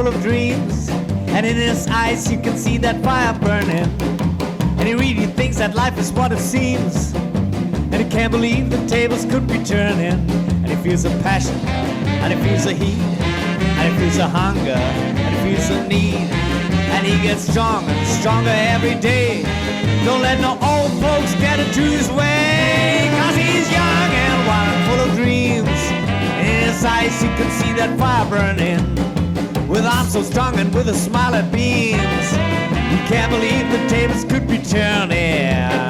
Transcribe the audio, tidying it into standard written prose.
of dreams, and in his eyes you can see that fire burning. And he really thinks that life is what it seems, and he can't believe the tables could be turning. And he feels a passion, and he feels a heat, and he feels a hunger, and he feels a need. And he gets stronger and stronger every day. Don't let no old folks get into his way, 'cause he's young and wild and full of dreams. In his eyes you can see that fire burning, with arms so strong and with a smile that beams. You can't believe the tables could be turning.